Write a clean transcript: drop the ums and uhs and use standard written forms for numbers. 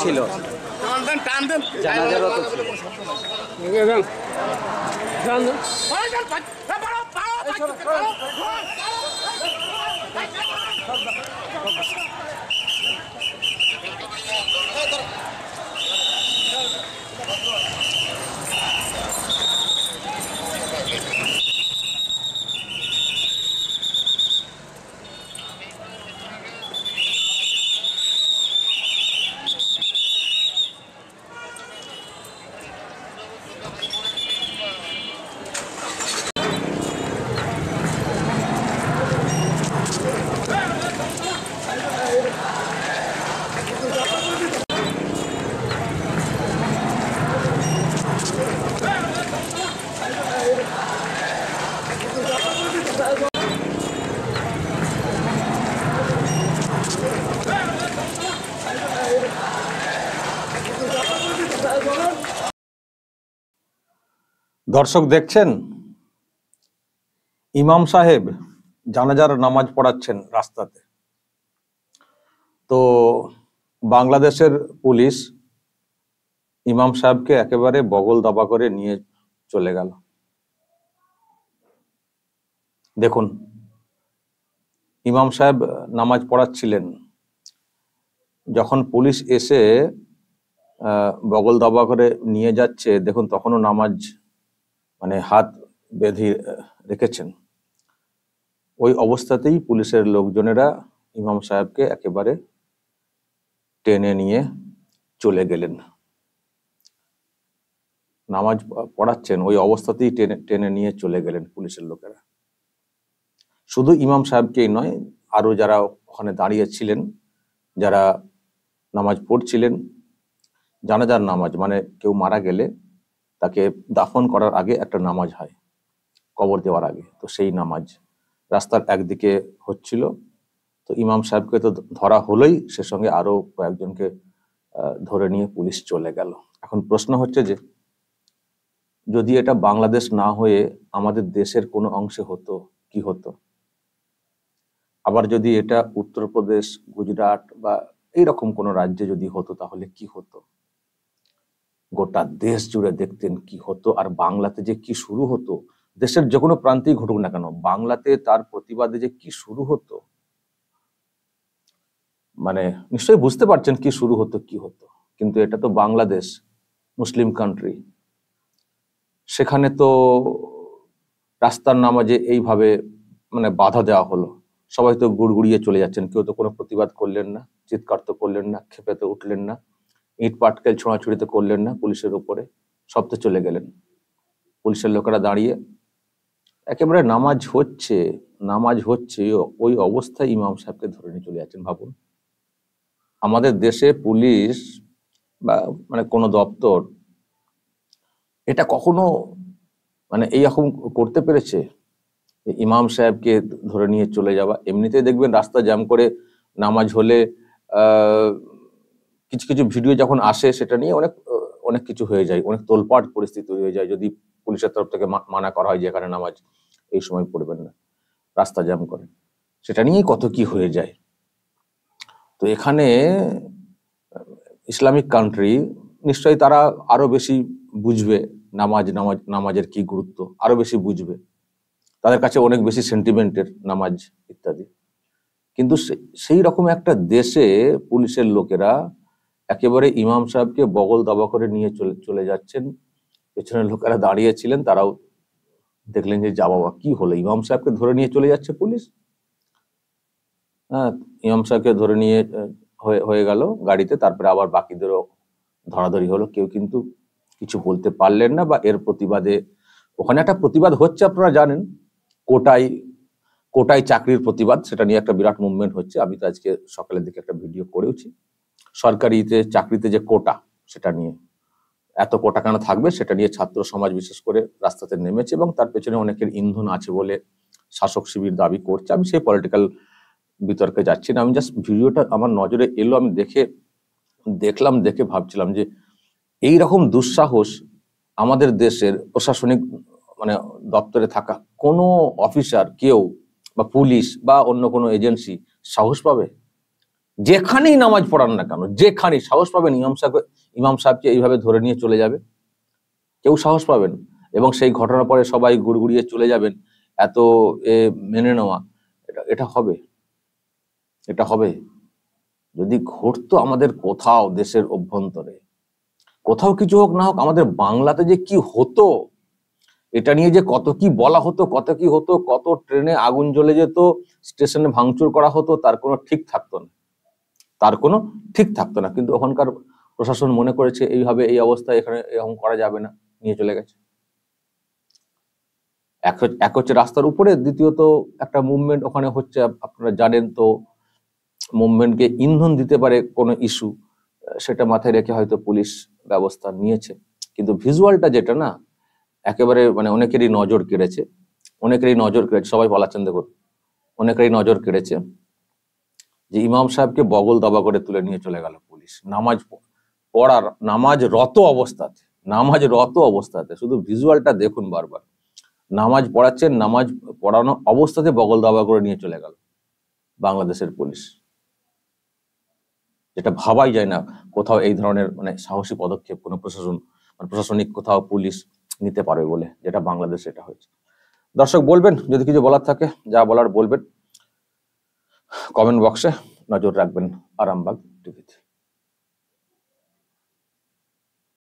ছিল, জানাজারও তো ছিল। দর্শক দেখছেন, ইমাম সাহেব জানাজার নামাজ পড়াচ্ছেন রাস্তাতে। তো বাংলাদেশের পুলিশ ইমাম সাহেবকে একেবারে বগল দাবা করে নিয়ে চলে গেল। দেখুন, ইমাম সাহেব নামাজ পড়াচ্ছিলেন, যখন পুলিশ এসে বগল দাবা করে নিয়ে যাচ্ছে, দেখুন তখনও নামাজ হাত বেঁধে রেখেছেন। ওই অবস্থাতেই পুলিশের লোকজনেরা ইমাম সাহেবকে একেবারে টেনে নিয়ে চলে গেলেন। নামাজ পড়াচ্ছেন, ওই অবস্থাতেই টেনে নিয়ে চলে গেলেন পুলিশের লোকেরা। শুধু ইমাম সাহেবকেই নয়, আরো যারা ওখানে দাঁড়িয়ে ছিলেন, যারা নামাজ পড়ছিলেন, জানাজার নামাজ কেউ মারা গেলে তাকে দাফন করার আগে একটা নামাজ হয়, কবর দেওয়ার আগে। তো সেই নামাজ রাস্তার একদিকে হচ্ছিল। তো ইমাম সাহেবকে তো ধরা হলোই, সে সঙ্গে আরো কয়েকজনকে ধরে নিয়ে পুলিশ চলে গেল। এখন প্রশ্ন হচ্ছে যে, যদি এটা বাংলাদেশ না হয়ে আমাদের দেশের কোনো অংশে হতো, কি হতো? আবার যদি এটা উত্তরপ্রদেশ, গুজরাট বা এইরকম কোনো রাজ্যে যদি হতো, তাহলে কি হতো? গোটা দেশ জুড়ে দেখতেন কি হতো। আর বাংলাতে যে কি শুরু হতো, দেশের যে কোনো প্রান্তেই ঘটুক না কেন, বাংলাতে তার প্রতিবাদে যে কি শুরু হতো, নিশ্চয়ই বুঝতে পারছেন কি শুরু হতো, কি হতো। কিন্তু এটা তো বাংলাদেশ, মুসলিম কান্ট্রি। সেখানে তো রাস্তার নামাজে এইভাবে বাধা দেওয়া হলো। সবাই তো গুড়গুড়িয়ে চলে যাচ্ছেন, কেউ তো কোনো প্রতিবাদ করলেন না, চিৎকার তো করলেন না, ক্ষেপে তো উঠলেন না, ইট পাটকেল ছোঁড়াছুড়ি তো করলেন না পুলিশের উপরে, সব তো চলে গেলেন। পুলিশের লোকেরা দাঁড়িয়ে একেবারে নামাজ হচ্ছে ওই অবস্থায় ইমাম সাহেবকে ধরে নিয়ে চলে যাচ্ছেন। ভাবুন, আমাদের দেশে পুলিশ বা কোনো দপ্তর এটা কখনো এইরকম করতে পেরেছে? ইমাম সাহেবকে ধরে নিয়ে চলে যাওয়া। এমনিতেই দেখবেন রাস্তা জ্যাম করে নামাজ হলে কিছু কিছু ভিডিও যখন আসে, সেটা নিয়ে অনেক কিছু হয়ে যায়, অনেক তোলপাড় পরিস্থিতি হয়ে যায়, যদি পুলিশের তরফ থেকে মানা করা হয় যে এখানে নামাজ এই সময় পড়বেন না, রাস্তা জ্যাম করে, সেটা নিয়েই কত কি হয়ে যায়। তো এখানে ইসলামিক কান্ট্রি, নিশ্চয়ই তারা আরো বেশি বুঝবে নামাজের কি গুরুত্ব, আরো বেশি বুঝবে, তাদের কাছে অনেক বেশি সেন্টিমেন্টের নামাজ ইত্যাদি। কিন্তু সেই রকম একটা দেশে পুলিশের লোকেরা একেবারে ইমাম সাহেবকে বগল দাবা করে নিয়ে চলে যাচ্ছেন। পেছনের লোকেরা দাঁড়িয়েছিলেন, তারাও দেখলেন যে যা বাবা, কি হলো, ইমাম সাহেবকে ধরে নিয়ে চলে যাচ্ছে পুলিশ। হ্যাঁ, ইমাম সাহেবকে ধরে নিয়ে হয়ে গেল গাড়িতে, তারপরে আবার বাকিদেরও ধরাধরি হলো। কেউ কিন্তু কিছু বলতে পারলেন না, বা এর প্রতিবাদে ওখানে একটা প্রতিবাদ হচ্ছে, আপনারা জানেন, কোটায় চাকরির প্রতিবাদ, সেটা নিয়ে একটা বিরাট মুভমেন্ট হচ্ছে। আমি তো আজকে সকালের দিকে একটা ভিডিও করেওছি, সরকারিতে চাকরিতে যে কোটা, সেটা নিয়ে, এত কোটা কেন থাকবে সেটা নিয়ে ছাত্র সমাজ বিশেষ করে রাস্তাতে নেমেছে, এবং তার পেছনে অনেকের ইন্ধন আছে বলে শাসক শিবির দাবি করছে। আমি সেই পলিটিক্যাল বিতর্কে যাচ্ছি না, আমি জাস্ট ভিডিওটা আমার নজরে এলো, আমি দেখে ভাবছিলাম যে এইরকম দুঃসাহস আমাদের দেশের প্রশাসনিক দপ্তরে থাকা কোনো অফিসার, কেউ বা পুলিশ বা অন্য কোনো এজেন্সি সাহস পাবে যেখানেই নামাজ পড়ান না কেন, যেখানেই সাহস পাবেন ইমাম সাহেবকে এইভাবে ধরে নিয়ে চলে যাবে? কেউ সাহস পাবেন? এবং সেই ঘটনার পরে সবাই গুড়গুড়িয়ে চলে যাবেন, এত মেনে নেওয়া, এটা হবে? এটা হবে? যদি ঘটতো আমাদের কোথাও দেশের অভ্যন্তরে, কোথাও কিছু হোক না হোক, আমাদের বাংলাতে যে কি হতো, এটা নিয়ে যে কত কি বলা হতো, কত কি হতো, কত ট্রেনে আগুন জ্বলে যেত, স্টেশনে ভাঙচুর করা হতো, তার কোনো ঠিক থাকতো না, তার কোনো ঠিক থাকতো না। কিন্তু ওখানকার প্রশাসন মনে করেছে এইভাবে, এই অবস্থায় এখানে এরকম করা যাবে না, নিয়ে চলে গেছে। এক হচ্ছে রাস্তার উপরে, দ্বিতীয়ত একটা মুভমেন্ট ওখানে হচ্ছে, আপনারা জানেন তো, মুভমেন্টকে ইন্ধন দিতে পারে কোনো ইস্যু, সেটা মাথায় রেখে হয়তো পুলিশ ব্যবস্থা নিয়েছে। কিন্তু ভিজুয়ালটা যেটা না, একেবারে মানে অনেকেরই নজর কেড়েছে, সবাই পালাচ্ছেন দেখুন, অনেকেরই নজর কেড়েছে যে ইমাম সাহেবকে বগল দাবা করে তুলে নিয়ে চলে গেল পুলিশ, নামাজ রত অবস্থাতে, শুধু ভিজুয়ালটা দেখুন বারবার, নামাজ পড়াচ্ছেন, নামাজ পড়ানো অবস্থাতে বগল দাবা করে নিয়ে চলে গেল বাংলাদেশের পুলিশ। যেটা ভাবাই যায় না কোথাও এই ধরনের মানে সাহসী পদক্ষেপ কোনো প্রশাসনিক কোথাও পুলিশ নিতে পারবে বলে, যেটা বাংলাদেশে এটা হয়েছে। দর্শক বলবেন, যদি কিছু বলার থাকে, যা বলার বলবেন কমেন্ট বক্সে, নজর রাখবেন আরামবাগ টিভিতে।